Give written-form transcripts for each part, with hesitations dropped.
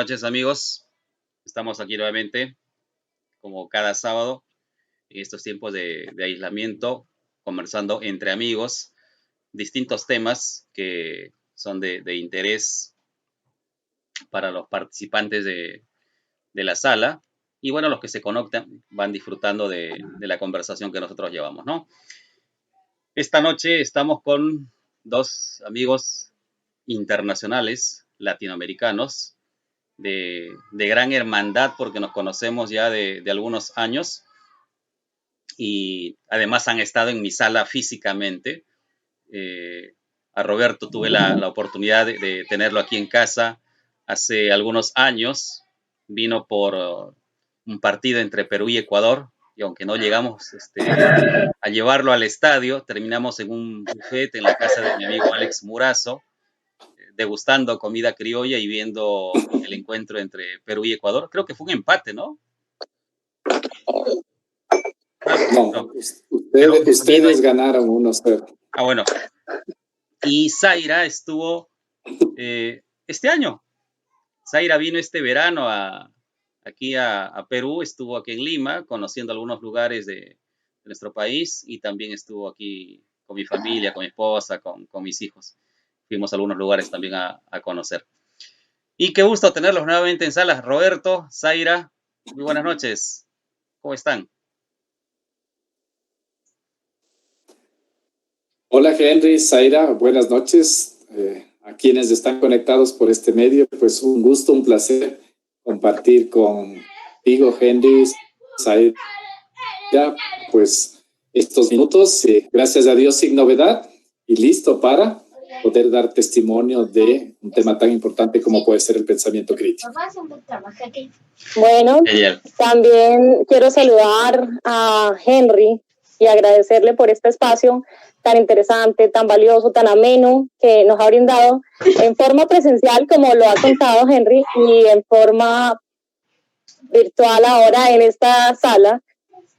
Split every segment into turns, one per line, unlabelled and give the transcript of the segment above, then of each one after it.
noches, amigos. Estamos aquí nuevamente, como cada sábado, en estos tiempos de aislamiento, conversando entre amigos, distintos temas que son de interés para los participantes de la sala. Y bueno, los que se conectan van disfrutando de la conversación que nosotros llevamos, ¿no? Esta noche estamos con dos amigos internacionales, latinoamericanos, de gran hermandad porque nos conocemos ya de algunos años y además han estado en mi sala físicamente. A Roberto tuve la oportunidad de tenerlo aquí en casa hace algunos años. Vino por un partido entre Perú y Ecuador y aunque no llegamos a llevarlo al estadio, terminamos en un buffet en la casa de mi amigo Alex Murazo, degustando comida criolla y viendo el encuentro entre Perú y Ecuador. Creo que fue un empate, ¿no?
No, ustedes ganaron 1-0.
Bueno. Y Zaira estuvo este año. Zaira vino este verano aquí a Perú, estuvo aquí en Lima, conociendo algunos lugares de nuestro país y también estuvo aquí con mi familia, con mi esposa, con mis hijos. Fuimos a algunos lugares también a conocer. Y qué gusto tenerlos nuevamente en salas. Roberto, Zaira, muy buenas noches. ¿Cómo están?
Hola Henry, Zaira, buenas noches. A quienes están conectados por este medio, pues un gusto, un placer compartir contigo, Henry, Zaira, pues estos minutos, gracias a Dios sin novedad y listo para poder dar testimonio de un tema tan importante como puede ser el pensamiento crítico.
Bueno, también quiero saludar a Henry y agradecerle por este espacio tan interesante, tan valioso, tan ameno que nos ha brindado en forma presencial, como lo ha contado Henry, y en forma virtual ahora en esta sala,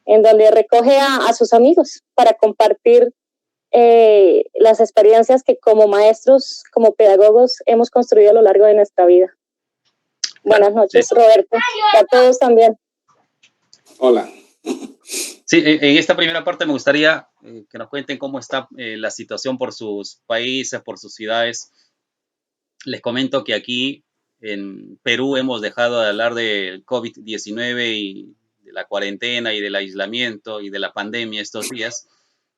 en donde recoge a sus amigos para compartir las experiencias que como maestros, como pedagogos, hemos construido a lo largo de nuestra vida. Buenas noches, Roberto, y a todos también.
Hola.
Sí, en esta primera parte me gustaría que nos cuenten cómo está la situación por sus países, por sus ciudades. Les comento que aquí en Perú hemos dejado de hablar del COVID-19 y de la cuarentena y del aislamiento y de la pandemia estos días,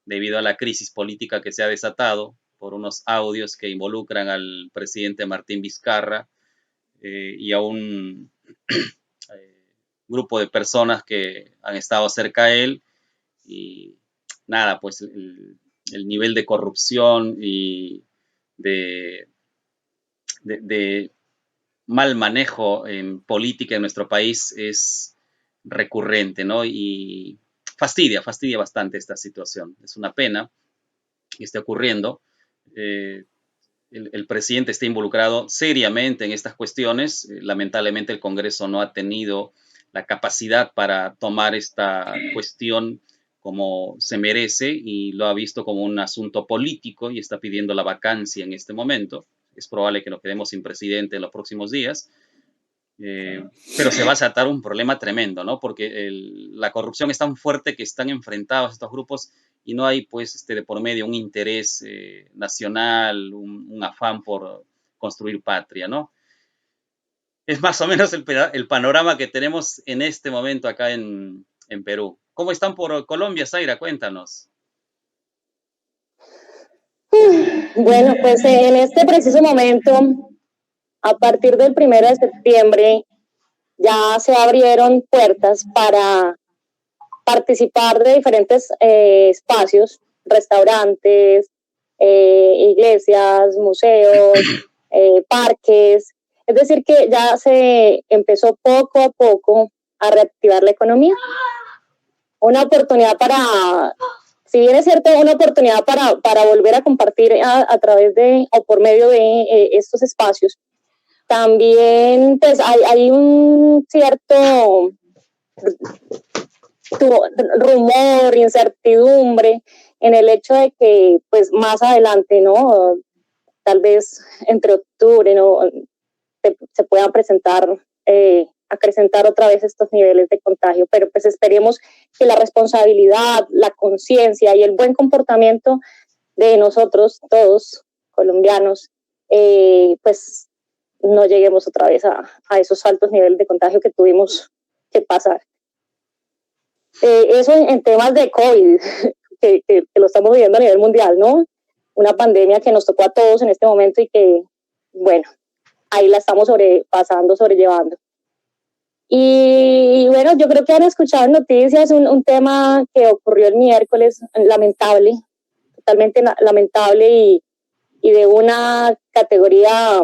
debido a la crisis política que se ha desatado por unos audios que involucran al presidente Martín Vizcarra y a un grupo de personas que han estado cerca de él. Y nada, pues el nivel de corrupción y de mal manejo en política en nuestro país es recurrente, ¿no? Y fastidia bastante esta situación. Es una pena que esté ocurriendo. El presidente está involucrado seriamente en estas cuestiones. Lamentablemente el Congreso no ha tenido la capacidad para tomar esta cuestión como se merece y lo ha visto como un asunto político y está pidiendo la vacancia en este momento. Es probable que nos quedemos sin presidente en los próximos días, pero se va a desatar un problema tremendo, ¿no? Porque la corrupción es tan fuerte que están enfrentados estos grupos y no hay, pues, de por medio un interés nacional, un afán por construir patria, ¿no? Es más o menos el panorama que tenemos en este momento acá en Perú. ¿Cómo están por Colombia, Zaira? Cuéntanos.
Bueno, pues en este preciso momento, a partir del 1 de septiembre, ya se abrieron puertas para participar de diferentes espacios, restaurantes, iglesias, museos, parques. Es decir, que ya se empezó poco a poco a reactivar la economía. Una oportunidad para, si bien es cierto, una oportunidad para volver a compartir a través de o por medio de estos espacios. También pues hay un cierto rumor, incertidumbre en el hecho de que pues más adelante, ¿no? Tal vez entre octubre, ¿no? se puedan presentar, acrecentar otra vez estos niveles de contagio. Pero pues esperemos que la responsabilidad, la conciencia y el buen comportamiento de nosotros todos colombianos, pues no lleguemos otra vez a esos altos niveles de contagio que tuvimos que pasar. Eso en temas de COVID, que lo estamos viviendo a nivel mundial, ¿no? Una pandemia que nos tocó a todos en este momento y que, bueno, ahí la estamos sobrellevando. Y bueno, yo creo que han escuchado en noticias un tema que ocurrió el miércoles, lamentable, totalmente lamentable y de una categoría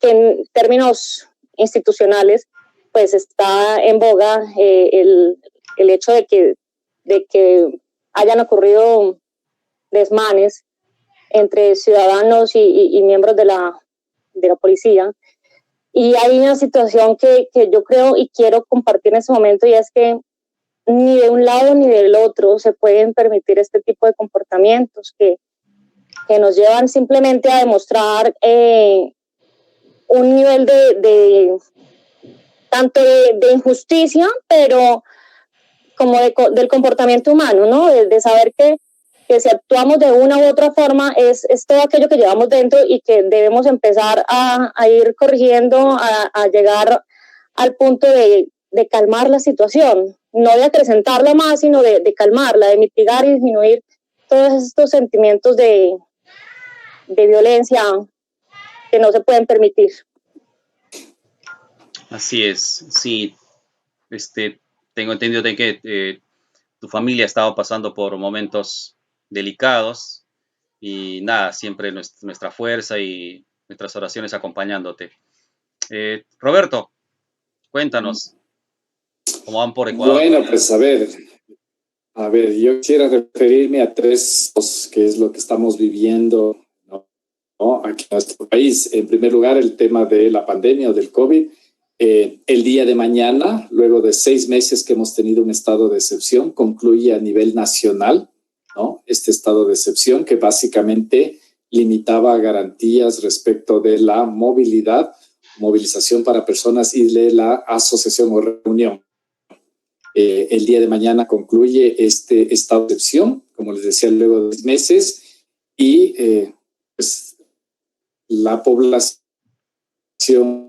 que en términos institucionales pues está en boga, el hecho de que hayan ocurrido desmanes entre ciudadanos y miembros de la policía. Y hay una situación que yo creo y quiero compartir en este momento, y es que ni de un lado ni del otro se pueden permitir este tipo de comportamientos que nos llevan simplemente a demostrar un nivel tanto de injusticia, pero como del comportamiento humano, ¿no? De saber que si actuamos de una u otra forma es todo aquello que llevamos dentro y que debemos empezar a ir corrigiendo, a llegar al punto de calmar la situación, no de acrecentarla más, sino de calmarla, de mitigar y disminuir todos estos sentimientos de violencia que no se pueden permitir.
Así es, sí. Tengo entendido de que tu familia ha estado pasando por momentos delicados y nada, siempre nuestra fuerza y nuestras oraciones acompañándote. Roberto, cuéntanos, ¿cómo van por Ecuador?
Bueno, pues a ver, yo quisiera referirme a tres cosas, que es lo que estamos viviendo, ¿no? Aquí en nuestro país. En primer lugar, el tema de la pandemia o del COVID. El día de mañana, luego de 6 meses que hemos tenido un estado de excepción, concluye a nivel nacional, ¿no? Este estado de excepción que básicamente limitaba garantías respecto de la movilización para personas y de la asociación o reunión. El día de mañana concluye este estado de excepción, como les decía, luego de 6 meses, y pues la población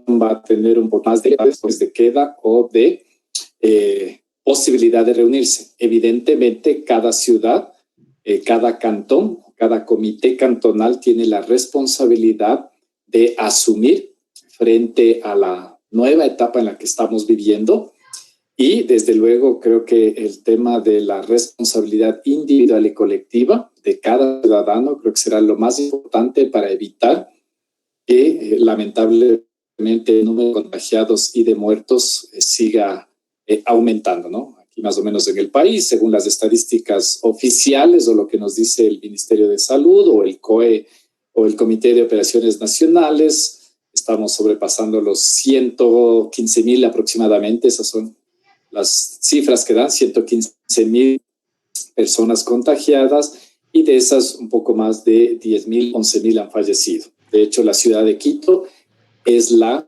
va a tener un poco más de queda o de posibilidad de reunirse. Evidentemente, cada ciudad, cada cantón, cada comité cantonal tiene la responsabilidad de asumir frente a la nueva etapa en la que estamos viviendo. Y desde luego creo que el tema de la responsabilidad individual y colectiva de cada ciudadano creo que será lo más importante para evitar que lamentablemente el número de contagiados y de muertos siga aumentando, ¿no? Aquí más o menos en el país, según las estadísticas oficiales o lo que nos dice el Ministerio de Salud o el COE o el Comité de Operaciones Nacionales, estamos sobrepasando los 115,000 aproximadamente. Esas son las cifras que dan, 115,000 personas contagiadas, y de esas un poco más de 10,000, 11,000 han fallecido. De hecho, la ciudad de Quito es la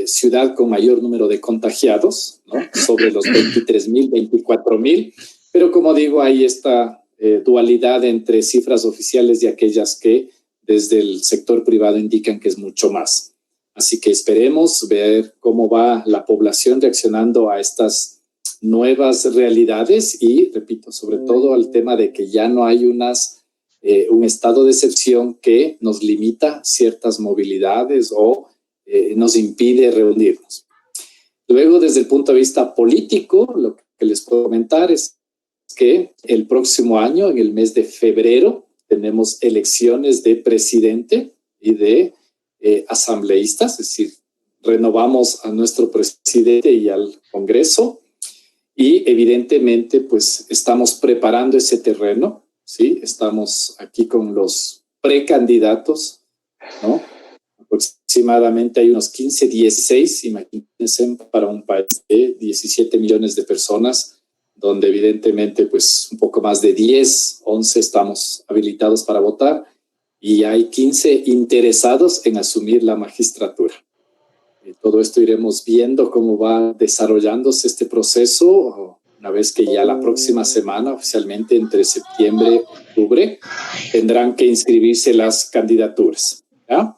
ciudad con mayor número de contagiados, ¿no? Sobre los 23,000, 24,000, pero como digo, hay esta dualidad entre cifras oficiales y aquellas que desde el sector privado indican que es mucho más. Así que esperemos ver cómo va la población reaccionando a estas nuevas realidades y, repito, sobre todo al tema de que ya no hay un estado de excepción que nos limita ciertas movilidades o nos impide reunirnos. Luego, desde el punto de vista político, lo que les puedo comentar es que el próximo año, en el mes de febrero, tenemos elecciones de presidente y de asambleístas, es decir, renovamos a nuestro presidente y al Congreso, y evidentemente pues estamos preparando ese terreno, ¿sí? Estamos aquí con los precandidatos, ¿no? Aproximadamente hay unos 15, 16, imagínense, para un país de 17 millones de personas, donde evidentemente pues un poco más de 10, 11 estamos habilitados para votar, y hay 15 interesados en asumir la magistratura. Todo esto iremos viendo cómo va desarrollándose este proceso, una vez que ya la próxima semana, oficialmente entre septiembre y octubre, tendrán que inscribirse las candidaturas, ¿ya?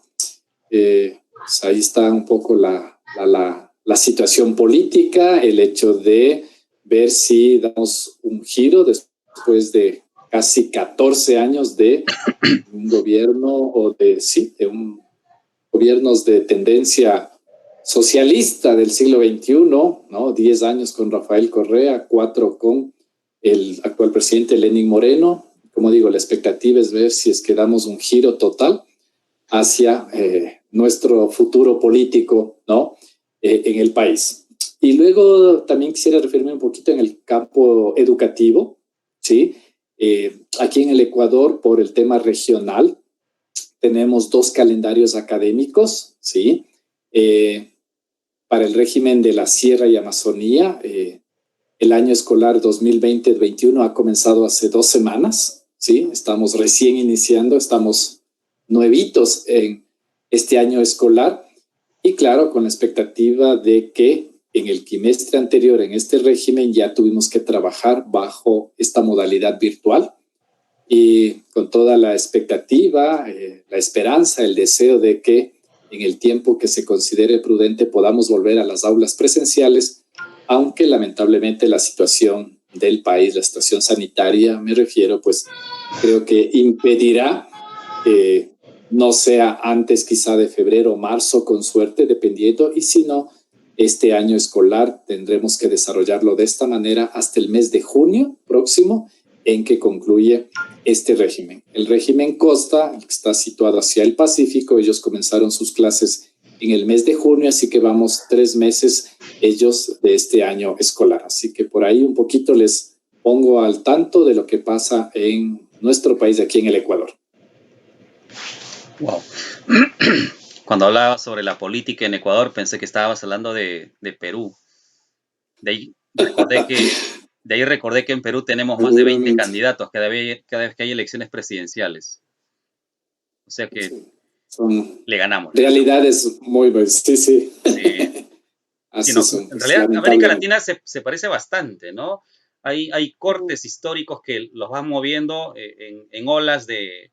Pues ahí está un poco la situación política, el hecho de ver si damos un giro después de casi 14 años de un gobierno gobiernos de tendencia socialista del siglo XXI, ¿no? 10 años con Rafael Correa, 4 con el actual presidente Lenín Moreno. Como digo, la expectativa es ver si es que damos un giro total hacia nuestro futuro político, ¿no? En el país. Y luego también quisiera referirme un poquito en el campo educativo, ¿sí? Aquí en el Ecuador, por el tema regional, tenemos 2 calendarios académicos, ¿sí? Para el régimen de la Sierra y Amazonía, el año escolar 2020-21 ha comenzado hace 2 semanas, ¿sí? Estamos recién iniciando, estamos nuevitos en este año escolar y claro, con la expectativa de que en el quimestre anterior, en este régimen, ya tuvimos que trabajar bajo esta modalidad virtual y con toda la expectativa, la esperanza, el deseo de que en el tiempo que se considere prudente podamos volver a las aulas presenciales, aunque lamentablemente la situación del país, la situación sanitaria, me refiero, pues creo que impedirá que no sea antes quizá de febrero o marzo, con suerte, dependiendo, y si no, este año escolar tendremos que desarrollarlo de esta manera hasta el mes de junio próximo, en que concluye este régimen. El régimen Costa, que está situado hacia el Pacífico, ellos comenzaron sus clases en el mes de junio, así que vamos 3 meses ellos de este año escolar. Así que por ahí un poquito les pongo al tanto de lo que pasa en nuestro país, aquí en el Ecuador.
Wow. Cuando hablabas sobre la política en Ecuador, pensé que estabas hablando de Perú. De ahí recordé que en Perú tenemos más de 20 candidatos cada vez que hay elecciones presidenciales. O sea que
sí, son
le ganamos.
Realidades muy buenas, sí.
Sí.
Así
Sí, no,
son.
en realidad, América Latina se parece bastante, ¿no? Hay cortes históricos que los van moviendo en olas de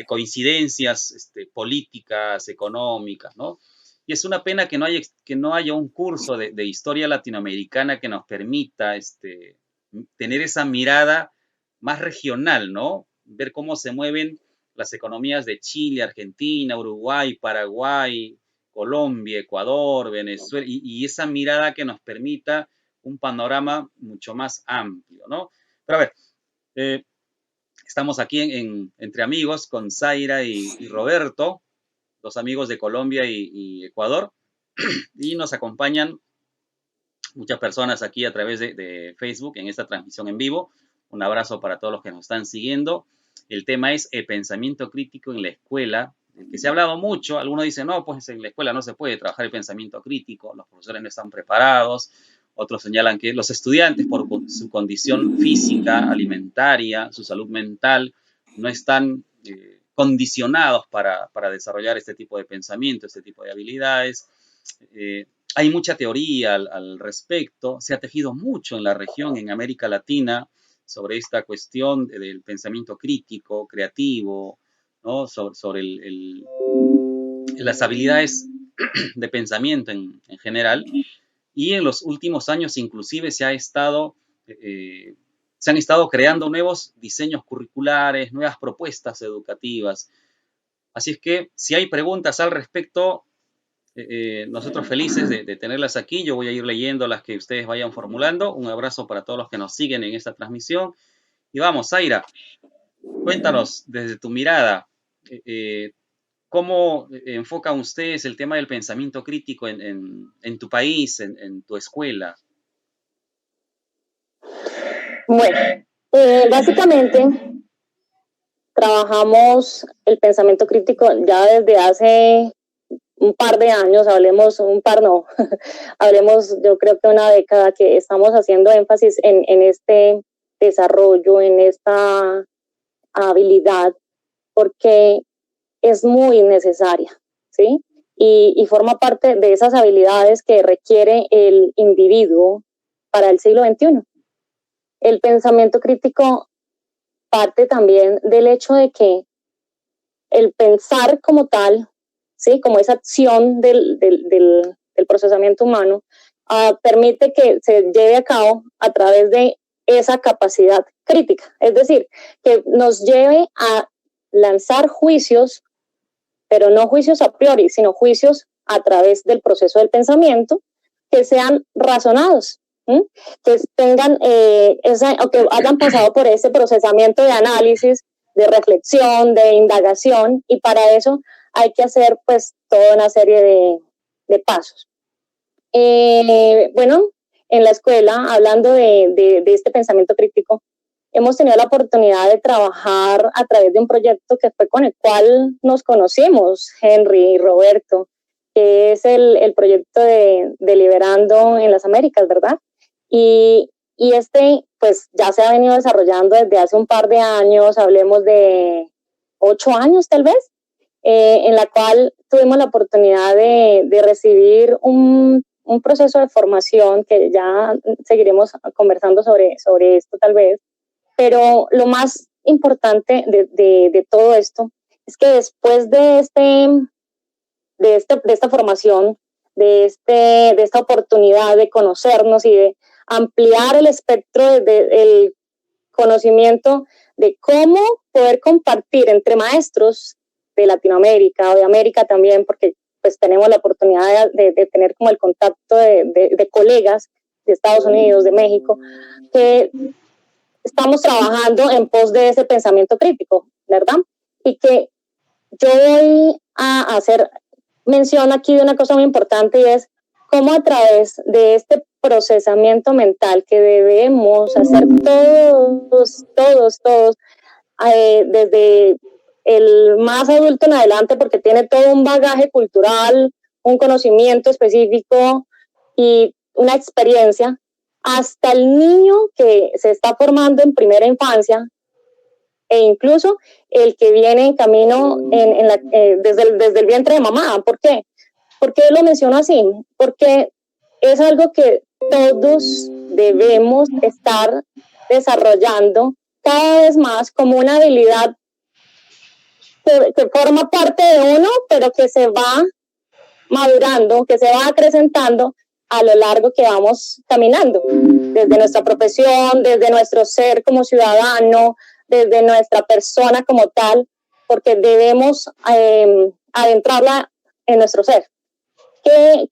coincidencias políticas, económicas, ¿no? Y es una pena que no haya un curso de historia latinoamericana que nos permita tener esa mirada más regional, ¿no? Ver cómo se mueven las economías de Chile, Argentina, Uruguay, Paraguay, Colombia, Ecuador, Venezuela, y esa mirada que nos permita un panorama mucho más amplio, ¿no? Pero a ver, estamos aquí entre amigos con Zaira y Roberto, 2 amigos de Colombia y Ecuador, y nos acompañan muchas personas aquí a través de Facebook en esta transmisión en vivo. Un abrazo para todos los que nos están siguiendo. El tema es el pensamiento crítico en la escuela, del que se ha hablado mucho. Algunos dicen, no, pues en la escuela no se puede trabajar el pensamiento crítico, los profesores no están preparados. Otros señalan que los estudiantes, por su condición física, alimentaria, su salud mental, no están condicionados para desarrollar este tipo de pensamiento, este tipo de habilidades. Hay mucha teoría al respecto, se ha tejido mucho en la región, en América Latina, sobre esta cuestión del pensamiento crítico, creativo, ¿no? sobre las habilidades de pensamiento en general. Y en los últimos años inclusive se han estado creando nuevos diseños curriculares, nuevas propuestas educativas. Así es que si hay preguntas al respecto, nosotros felices de tenerlas aquí. Yo voy a ir leyendo las que ustedes vayan formulando. Un abrazo para todos los que nos siguen en esta transmisión. Y vamos, Zaira, cuéntanos desde tu mirada, ¿cómo enfocan ustedes el tema del pensamiento crítico en tu país, en tu escuela?
Bueno, básicamente trabajamos el pensamiento crítico ya desde hace un par de años, hablemos yo creo que una década que estamos haciendo énfasis en este desarrollo, en esta habilidad, porque es muy necesaria, ¿sí? Y forma parte de esas habilidades que requiere el individuo para el siglo XXI. El pensamiento crítico parte también del hecho de que el pensar como tal, ¿sí? Como esa acción del procesamiento humano, permite que se lleve a cabo a través de esa capacidad crítica. Es decir, que nos lleve a lanzar juicios, pero no juicios a priori, sino juicios a través del proceso del pensamiento, que sean razonados, que tengan o que hayan pasado por ese procesamiento de análisis, de reflexión, de indagación, y para eso hay que hacer pues toda una serie de pasos. Bueno, en la escuela, hablando de este pensamiento crítico, hemos tenido la oportunidad de trabajar a través de un proyecto que fue con el cual nos conocimos, Henry y Roberto, que es el proyecto de Liberando en las Américas, ¿verdad? Y este, pues, ya se ha venido desarrollando desde hace un par de años, hablemos de 8 años tal vez, en la cual tuvimos la oportunidad de recibir un proceso de formación que ya seguiremos conversando sobre esto tal vez, pero lo más importante de todo esto es que después de esta formación, de esta oportunidad de conocernos y de ampliar el espectro del conocimiento de cómo poder compartir entre maestros de Latinoamérica o de América también, porque pues tenemos la oportunidad de tener como el contacto de colegas de Estados Unidos, de México, que estamos trabajando en pos de ese pensamiento crítico, ¿verdad? Y que yo voy a hacer mención aquí de una cosa muy importante, y es cómo a través de este procesamiento mental que debemos hacer todos, desde el más adulto en adelante, porque tiene todo un bagaje cultural, un conocimiento específico y una experiencia, hasta el niño que se está formando en primera infancia, e incluso el que viene en camino desde el vientre de mamá. ¿Por qué? ¿Por qué lo menciono así? Porque es algo que todos debemos estar desarrollando cada vez más como una habilidad que forma parte de uno, pero que se va madurando, que se va acrecentando a lo largo que vamos caminando, desde nuestra profesión, desde nuestro ser como ciudadano, desde nuestra persona como tal, porque debemos adentrarla en nuestro ser. ¿Qué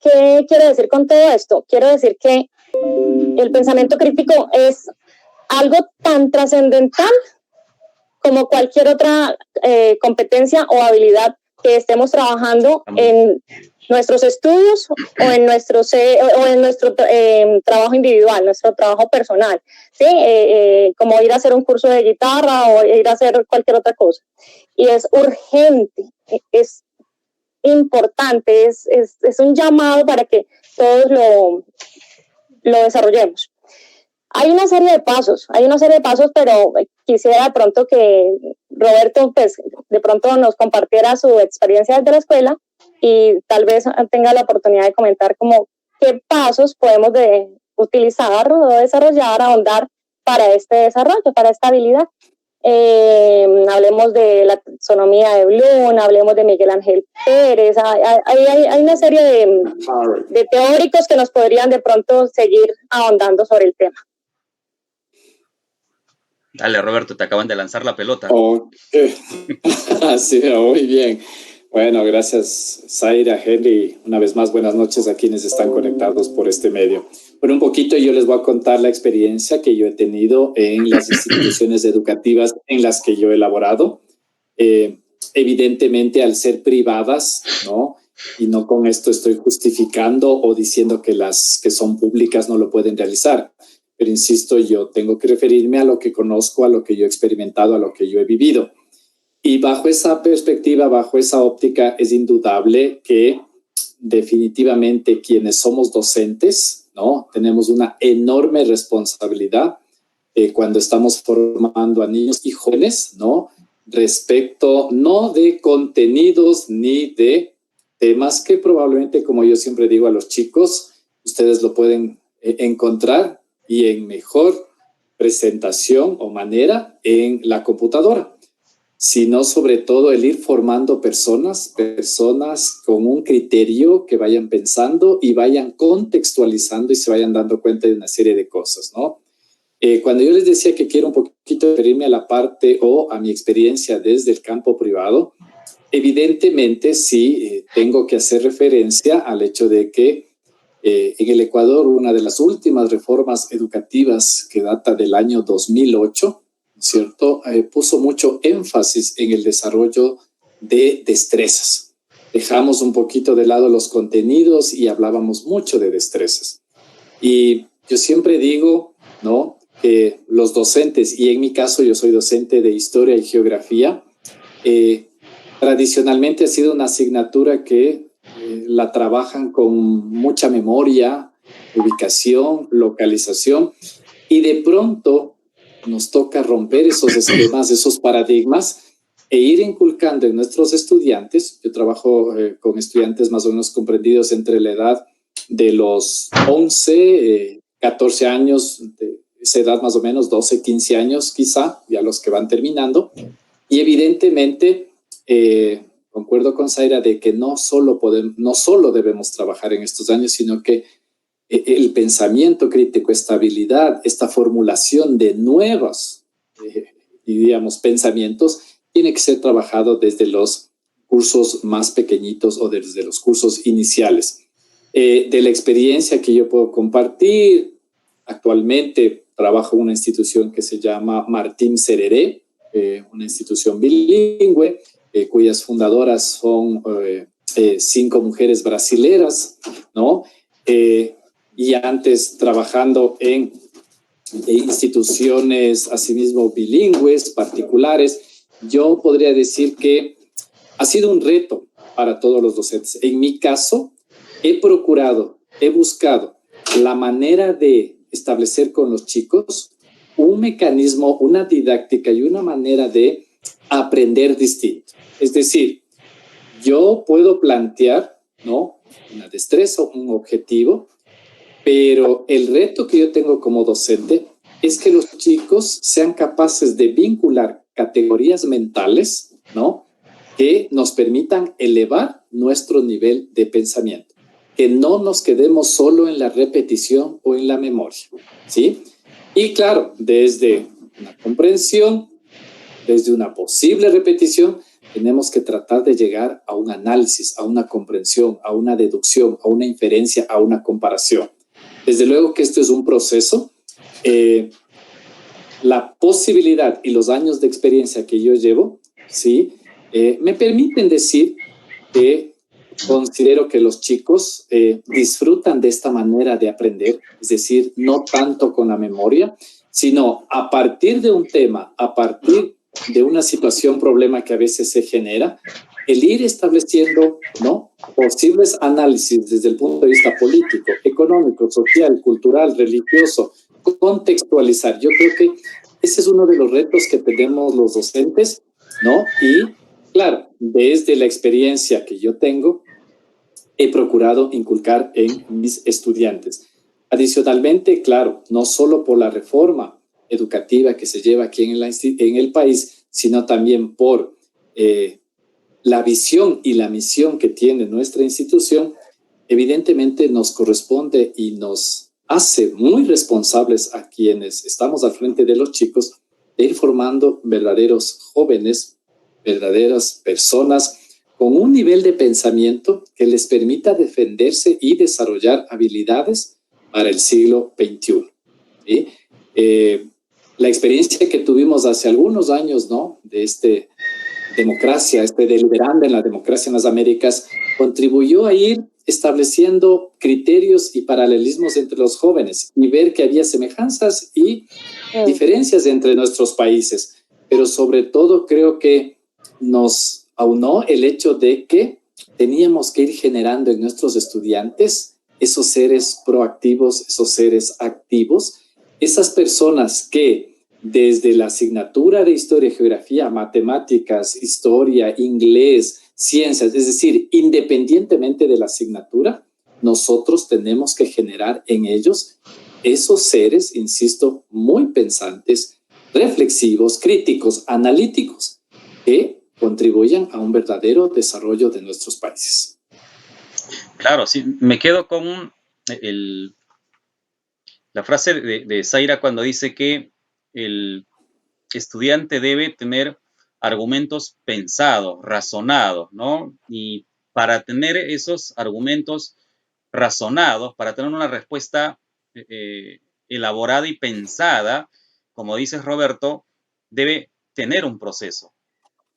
quiero decir con todo esto? Quiero decir que el pensamiento crítico es algo tan trascendental como cualquier otra competencia o habilidad que estemos trabajando en nuestros estudios o en nuestro trabajo individual, nuestro trabajo personal, ¿sí? Como ir a hacer un curso de guitarra o ir a hacer cualquier otra cosa. Y es urgente, es importante, es un llamado para que todos lo desarrollemos. Hay una serie de pasos, pero quisiera de pronto que Roberto, pues, de pronto nos compartiera su experiencia desde la escuela y tal vez tenga la oportunidad de comentar como qué pasos podemos utilizar o desarrollar, ahondar para este desarrollo, para esta habilidad. Hablemos de la taxonomía de Bloom, hablemos de Miguel Ángel Pérez, hay una serie de teóricos que nos podrían de pronto seguir ahondando sobre el tema.
Dale, Roberto, te acaban de lanzar la pelota.
Okay. Sí, muy bien. Bueno, gracias, Zaira, Henry. Una vez más, buenas noches a quienes están conectados por este medio. Bueno, un poquito yo les voy a contar la experiencia que yo he tenido en las instituciones educativas en las que yo he elaborado. Evidentemente, al ser privadas, ¿no? Y no con esto estoy justificando o diciendo que las que son públicas no lo pueden realizar. Pero insisto, yo tengo que referirme a lo que conozco, a lo que yo he experimentado, a lo que yo he vivido. Y bajo esa perspectiva, bajo esa óptica, es indudable que definitivamente quienes somos docentes, ¿no? Tenemos una enorme responsabilidad cuando estamos formando a niños y jóvenes, ¿no? respecto no de contenidos ni de temas que probablemente, como yo siempre digo a los chicos, ustedes lo pueden encontrar y en mejor presentación o manera en la computadora, sino sobre todo el ir formando personas con un criterio que vayan pensando y vayan contextualizando y se vayan dando cuenta de una serie de cosas, ¿no? Cuando yo les decía que quiero un poquito referirme a la parte o a mi experiencia desde el campo privado, evidentemente sí tengo que hacer referencia al hecho de que en el Ecuador una de las últimas reformas educativas que data del año 2008, ¿cierto? Puso mucho énfasis en el desarrollo de destrezas. Dejamos un poquito de lado los contenidos y hablábamos mucho de destrezas. Y yo siempre digo, ¿no?, que los docentes, y en mi caso yo soy docente de historia y geografía, tradicionalmente ha sido una asignatura que la trabajan con mucha memoria, ubicación, localización, y de pronto nos toca romper esos esquemas, esos paradigmas, e ir inculcando en nuestros estudiantes. Yo trabajo con estudiantes más o menos comprendidos entre la edad de los 11, 14 años, de esa edad más o menos, 12, 15 años quizá, ya los que van terminando, y evidentemente concuerdo con Zaira de que no solo debemos trabajar en estos años, sino que el pensamiento crítico, esta habilidad, esta formulación de nuevos, diríamos, pensamientos, tiene que ser trabajado desde los cursos más pequeñitos o desde los cursos iniciales. De la experiencia que yo puedo compartir, actualmente trabajo en una institución que se llama Martín Sereré, una institución bilingüe, cuyas fundadoras son 5 mujeres brasileras, ¿no? Y antes trabajando en instituciones asimismo bilingües, particulares, yo podría decir que ha sido un reto para todos los docentes. En mi caso, he buscado la manera de establecer con los chicos un mecanismo, una didáctica y una manera de aprender distinto. Es decir, yo puedo plantear, ¿no?, una destreza, un objetivo, pero el reto que yo tengo como docente es que los chicos sean capaces de vincular categorías mentales, ¿no?, que nos permitan elevar nuestro nivel de pensamiento, que no nos quedemos solo en la repetición o en la memoria, ¿sí? Y claro, desde una comprensión, desde una posible repetición, tenemos que tratar de llegar a un análisis, a una comprensión, a una deducción, a una inferencia, a una comparación. Desde luego que esto es un proceso. La posibilidad y los años de experiencia que yo llevo, ¿sí?, me permiten decir que considero que los chicos disfrutan de esta manera de aprender, es decir, no tanto con la memoria, sino a partir de un tema, a partir de una situación, problema que a veces se genera, el ir estableciendo, ¿no?, posibles análisis desde el punto de vista político, económico, social, cultural, religioso, contextualizar. Yo creo que ese es uno de los retos que tenemos los docentes, ¿no? Y claro, desde la experiencia que yo tengo, he procurado inculcar en mis estudiantes. Adicionalmente, claro, no solo por la reforma educativa que se lleva aquí en el país, sino también por la visión y la misión que tiene nuestra institución, evidentemente nos corresponde y nos hace muy responsables a quienes estamos al frente de los chicos de ir formando verdaderos jóvenes, verdaderas personas con un nivel de pensamiento que les permita defenderse y desarrollar habilidades para el siglo XXI. ¿Sí? La experiencia que tuvimos hace algunos años, ¿no?, de democracia, deliberando en la democracia en las Américas, contribuyó a ir estableciendo criterios y paralelismos entre los jóvenes y ver que había semejanzas y diferencias entre nuestros países. Pero sobre todo creo que nos aunó el hecho de que teníamos que ir generando en nuestros estudiantes esos seres proactivos, esos seres activos, esas personas que desde la asignatura de historia, geografía, matemáticas, historia, inglés, ciencias, es decir, independientemente de la asignatura, nosotros tenemos que generar en ellos esos seres, insisto, muy pensantes, reflexivos, críticos, analíticos, que contribuyan a un verdadero desarrollo de nuestros países.
Claro, sí, me quedo con la frase de Zaira cuando dice que el estudiante debe tener argumentos pensados, razonados, ¿no? Y para tener esos argumentos razonados, para tener una respuesta elaborada y pensada, como dices Roberto, debe tener un proceso.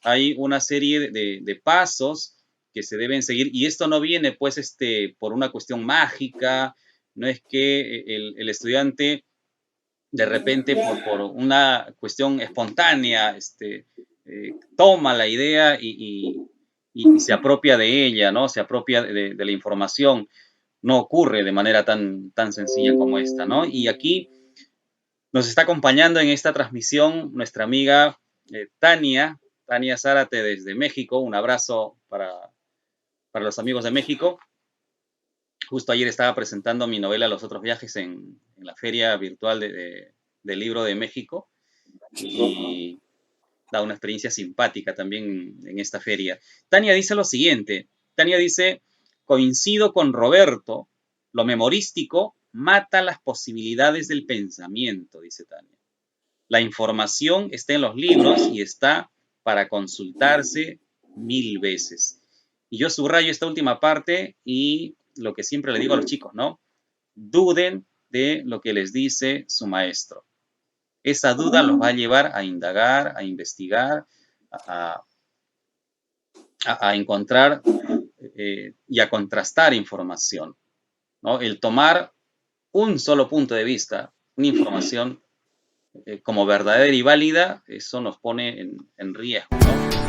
Hay una serie de pasos que se deben seguir y esto no viene pues por una cuestión mágica, no es que el estudiante de repente por una cuestión espontánea toma la idea y se apropia de ella, ¿no? Se apropia de la información. No ocurre de manera tan sencilla como esta, ¿no? Y aquí nos está acompañando en esta transmisión nuestra amiga Tania Zárate desde México. Un abrazo para los amigos de México. Justo ayer estaba presentando mi novela Los otros viajes en la feria virtual del libro de México y da una experiencia simpática también en esta feria. Tania dice lo siguiente. Tania dice, coincido con Roberto, lo memorístico mata las posibilidades del pensamiento, dice Tania. La información está en los libros y está para consultarse 1000 veces. Y yo subrayo esta última parte y lo que siempre le digo a los chicos, ¿no? Duden de lo que les dice su maestro. Esa duda los va a llevar a indagar, a investigar, a encontrar y a contrastar información, ¿no? El tomar un solo punto de vista, una información como verdadera y válida, eso nos pone en riesgo, ¿no?